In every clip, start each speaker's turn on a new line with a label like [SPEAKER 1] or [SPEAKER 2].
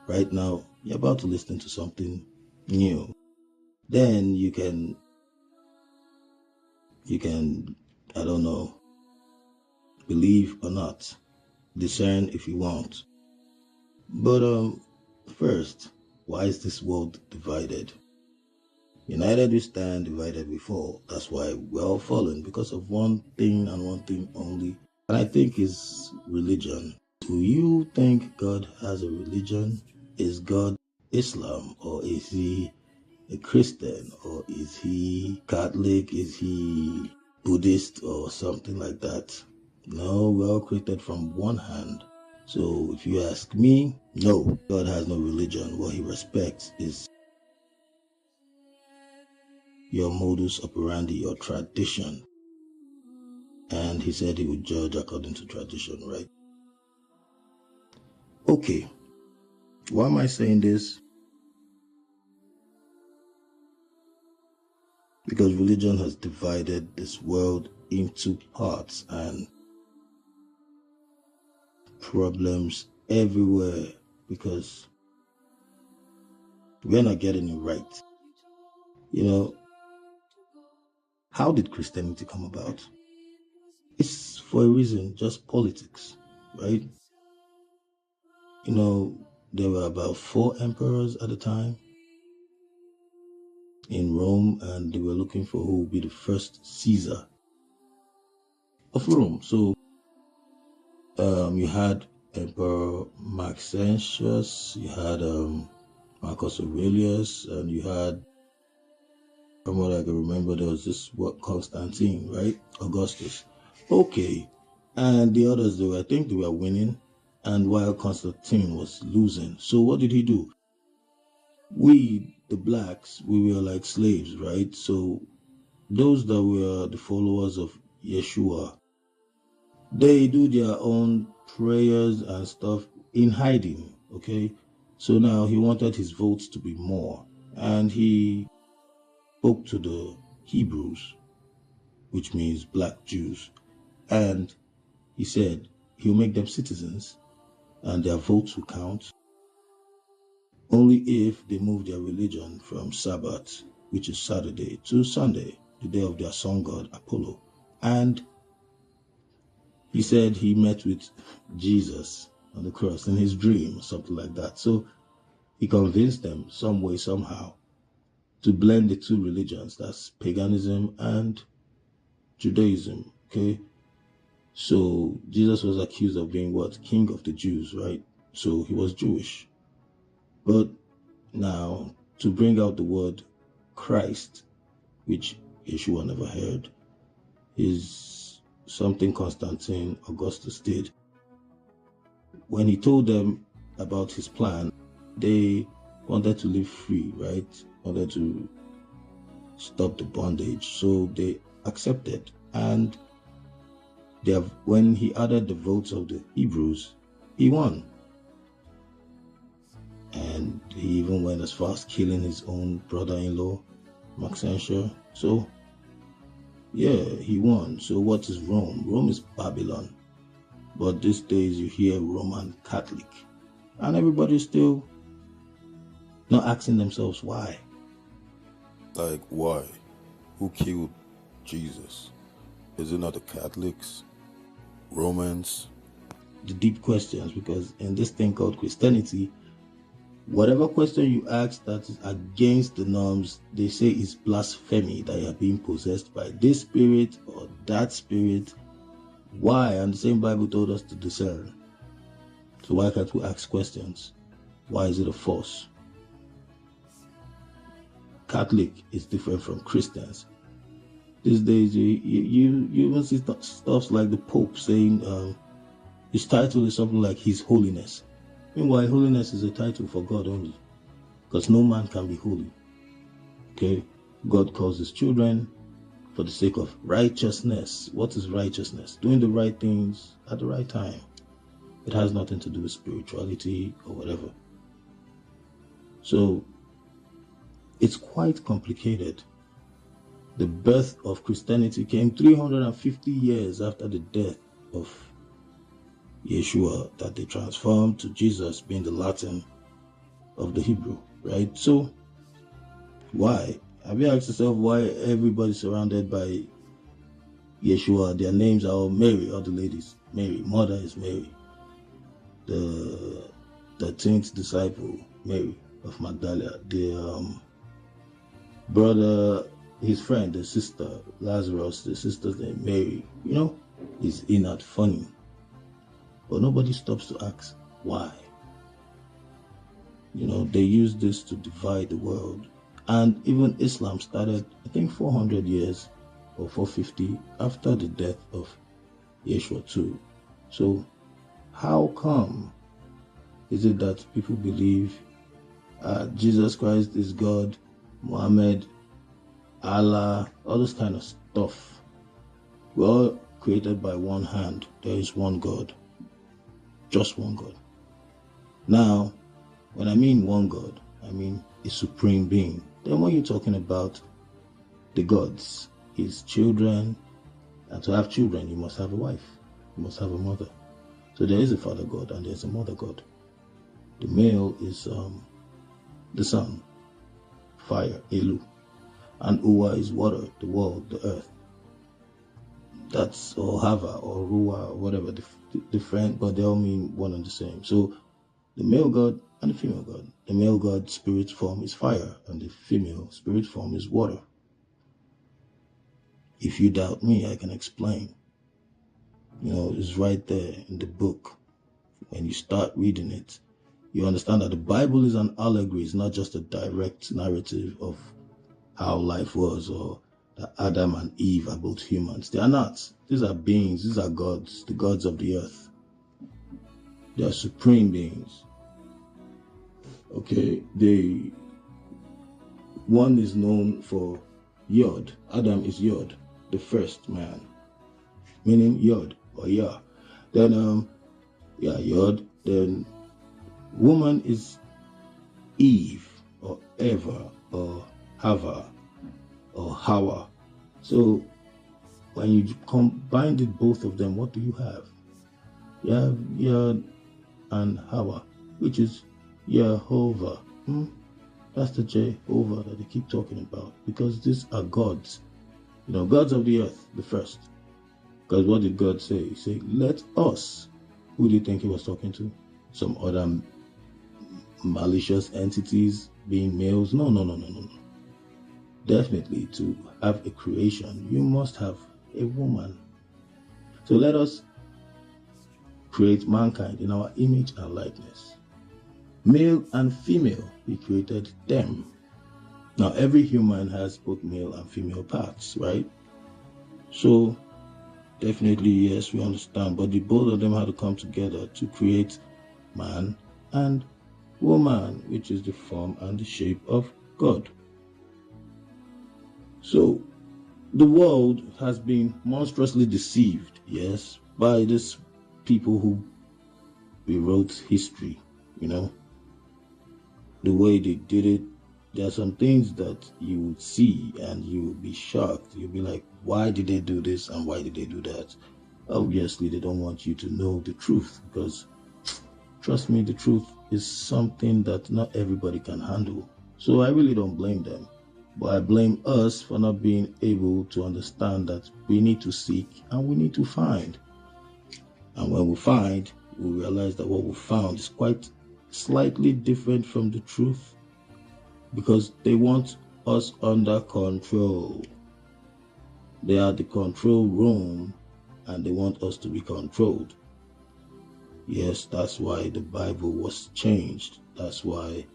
[SPEAKER 1] Right now, you're about to listen to something new. Then you can, I don't know, believe or not, discern if you want. But first, why is this world divided? United we stand, divided we fall. That's why we're all fallen, because of one thing and one thing only. And I think is religion. Do you think God has a religion? Is God Islam, or is he a Christian, or is he Catholic? Is he Buddhist or something like that? No, we're all created from one hand. So if you ask me, no, God has no religion. What he respects is your modus operandi, your tradition. And he said he would judge according to tradition, right? Okay, why am I saying this? Because religion has divided this world into parts and problems everywhere, because we're not getting it right. You know, how did Christianity come about? It's for a reason, just politics, right? You know, there were about 4 emperors at the time in Rome, and they were looking for who would be the first Caesar of Rome. So you had Emperor Maxentius, you had Marcus Aurelius, and you had, from what I can remember, there was this Constantine, right? Augustus. Okay, and the others, I think they were winning, and while Constantine was losing. So what did he do? We, the blacks, we were like slaves, right? So those that were the followers of Yeshua, they do their own prayers and stuff in hiding, okay? So now he wanted his votes to be more, and he spoke to the Hebrews, which means black Jews, and he said he'll make them citizens and their votes will count only if they move their religion from Sabbath, which is Saturday, to Sunday, the day of their sun god Apollo. And he said he met with Jesus on the cross in his dream, something like that. So he convinced them some way, somehow, to blend the two religions, that's paganism and Judaism, okay? So Jesus was accused of being what? King of the Jews, right? So he was Jewish. But now, to bring out the word Christ, which Yeshua never heard, is something Constantine Augustus did. When he told them about his plan, they wanted to live free, right? Wanted to stop the bondage. So they accepted. And when he added the votes of the Hebrews, he won. And he even went as far as killing his own brother-in-law, Maxentius. So, yeah, he won. So what is Rome? Rome is Babylon. But these days you hear Roman Catholic. And everybody's still not asking themselves why.
[SPEAKER 2] Like, why? Who killed Jesus? Is it not the Catholics? Romans?
[SPEAKER 1] The deep questions, because in this thing called Christianity, whatever question you ask that is against the norms, they say is blasphemy, that you are being possessed by this spirit or that spirit. Why? And the same Bible told us to discern. So why can't we ask questions? Why is it a force? Catholic is different from Christians. These days, you even see stuff like the Pope saying his title is something like His Holiness. Meanwhile, holiness is a title for God only, because no man can be holy. Okay? God calls his children for the sake of righteousness. What is righteousness? Doing the right things at the right time. It has nothing to do with spirituality or whatever. So, it's quite complicated. The birth of Christianity came 350 years after the death of Yeshua, that they transformed to Jesus being the Latin of the Hebrew, right? So why? Have you asked yourself why everybody's surrounded by Yeshua? Their names are all Mary, all the ladies. Mary, mother is Mary. The 13th disciple, Mary of Magdala. The brother, his friend, the sister, Lazarus, the sister's name, Mary, is not funny. But nobody stops to ask why. They use this to divide the world. And even Islam started, I think, 400 years or 450 after the death of Yeshua too. So how come is it that people believe Jesus Christ is God, Muhammad, Allah, all this kind of stuff? We're all created by one hand. There is one God. Just one God. Now, when I mean one God, I mean a supreme being. Then when you're talking about the gods, his children, and to have children, you must have a wife. You must have a mother. So there is a father God and there's a mother God. The male is the sun, fire, Elu. And Uwa is water, the world, the earth. That's, or Hava, or Ruwa, or whatever, different, but they all mean one and the same. So the male God and the female God. The male God spirit form is fire, and the female spirit form is water. If you doubt me, I can explain. It's right there in the book. When you start reading it, you understand that the Bible is an allegory. It's not just a direct narrative of how life was, or that Adam and Eve are both humans. They are not. These are beings. These are gods, the gods of the earth. They are supreme beings. Okay, one is known for Yod. Adam is Yod, the first man, meaning Yod or Yah. Then Yod. Then woman is Eve or Eva or Hava or Hawa. So when you combine both of them, what do you have? You have Yod and Hawa, which is Yehovah. That's the Jehovah that they keep talking about, because these are gods. Gods of the earth, the first. Because what did God say? He said, let us. Who do you think he was talking to? Some other malicious entities being males? No. Definitely, to have a creation, you must have a woman. So let us create mankind in our image and likeness. Male and female, he created them. Now, every human has both male and female parts, right? So, definitely, yes, we understand. But the both of them had to come together to create man and woman, which is the form and the shape of God. So, the world has been monstrously deceived, yes, by these people who rewrote history, the way they did it. There are some things that you would see and you would be shocked. You'll be like, why did they do this and why did they do that? Obviously, they don't want you to know the truth, because trust me, the truth is something that not everybody can handle. So I really don't blame them. But I blame us for not being able to understand that we need to seek and we need to find. And when we find, we realize that what we found is quite slightly different from the truth, because they want us under control. They are the control room and they want us to be controlled. Yes, that's why the Bible was changed. That's why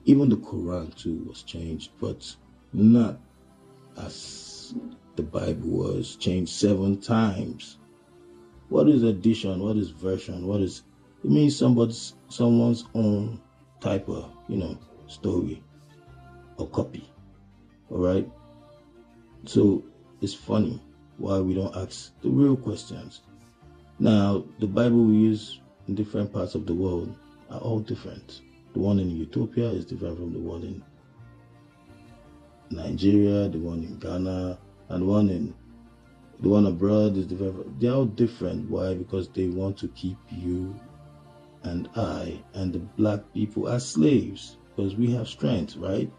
[SPEAKER 1] even the Quran too was changed, but not as the Bible was changed 7 times. What is edition? What is version? It means someone's own type of, story or copy. All right. So it's funny why we don't ask the real questions. Now, the Bible we use in different parts of the world are all different. The one in Ethiopia is different from the one in Nigeria, the one in Ghana, and the one abroad is different. They're all different. Why? Because they want to keep you and I and the black people as slaves because we have strength, right?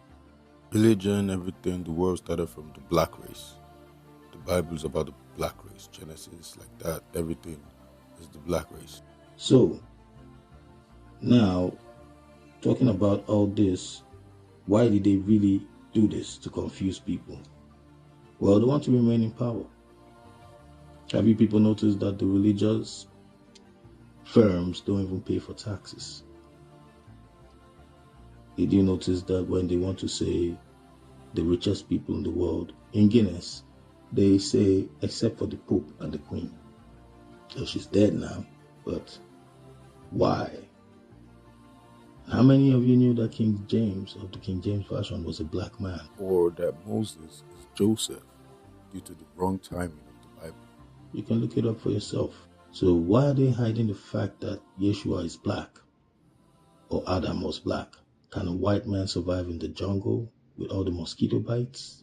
[SPEAKER 2] Religion, everything, the world started from the black race. The Bible is about the black race. Genesis, like that, everything is the black race.
[SPEAKER 1] So, now, talking about all this, why did they really do this to confuse people? Well, they want to remain in power. Have you people noticed that the religious firms don't even pay for taxes? Did you notice that when they want to say the richest people in the world, in Guinness, they say except for the Pope and the Queen? So she's dead now, but why? How many of you knew that King James of the King James Version was a black man?
[SPEAKER 2] Or that Moses is Joseph due to the wrong timing of the Bible.
[SPEAKER 1] You can look it up for yourself. So why are they hiding the fact that Yeshua is black or Adam was black? Can a white man survive in the jungle with all the mosquito bites?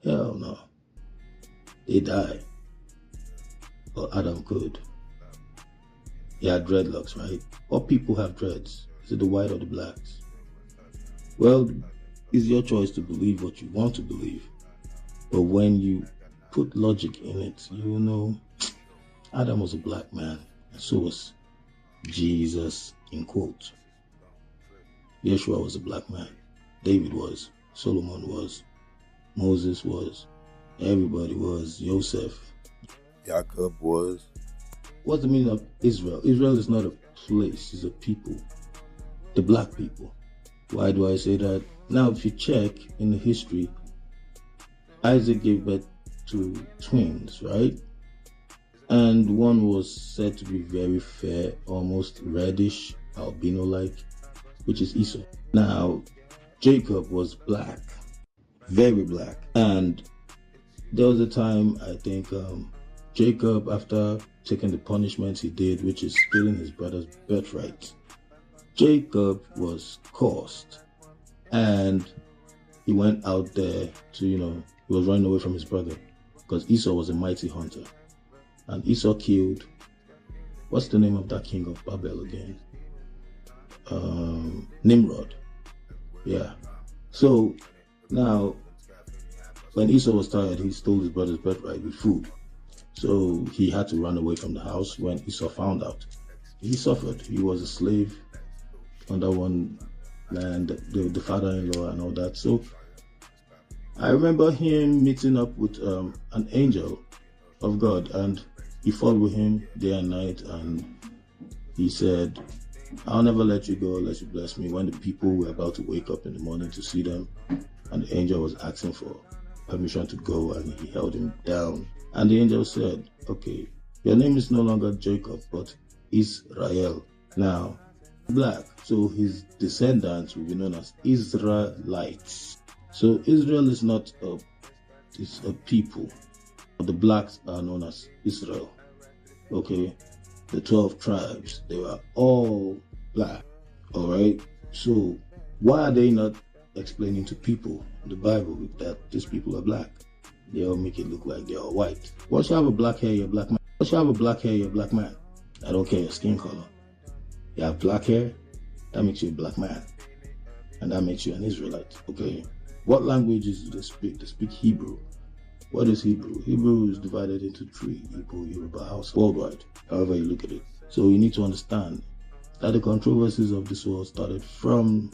[SPEAKER 1] Hell no. They die. But Adam could. He had dreadlocks, right? What people have dreads? Is it the white or the blacks? Well, it's your choice to believe what you want to believe. But when you put logic in it, you will know Adam was a black man, and so was Jesus, in quotes. Yeshua was a black man. David was. Solomon was. Moses was. Everybody was. Joseph.
[SPEAKER 2] Yacob was.
[SPEAKER 1] What's the meaning of Israel? Israel is not a place, it's a people. The black people. Why do I say that? Now, if you check in the history, Isaac gave birth to twins, right? And one was said to be very fair, almost reddish, albino-like, which is Esau. Now, Jacob was black, very black. And there was a time, I think, Jacob, after taking the punishment he did, which is stealing his brother's birthright, Jacob was cursed. And he went out there to, he was running away from his brother because Esau was a mighty hunter. And Esau killed, what's the name of that king of Babel again? Nimrod. Yeah. So now, when Esau was tired, he stole his brother's birthright with food. So he had to run away from the house. When Esau found out, he suffered. He was a slave under one land, the father-in-law and all that. So I remember him meeting up with an angel of God, and he fought with him day and night, and he said, I'll never let you go unless you bless me. When the people were about to wake up in the morning to see them, and the angel was asking for permission to go, and he held him down. And the angel said, okay, your name is no longer Jacob, but Israel. Now, black, so his descendants will be known as Israelites. So Israel is not it's a people. The blacks are known as Israel. Okay, the 12 tribes, they were all black. All right, so why are they not explaining to people in the Bible that these people are black? They all make it look like they're all white. Once you have a black hair, you're a black man. Once you have a black hair, you're a black man. I don't care your skin color. You have black hair, that makes you a black man. And that makes you an Israelite. Okay, what languages do they speak? They speak Hebrew. What is Hebrew? Hebrew is divided into 3, Igbo, Yoruba, Hausa, worldwide, however you look at it. So you need to understand that the controversies of this world started from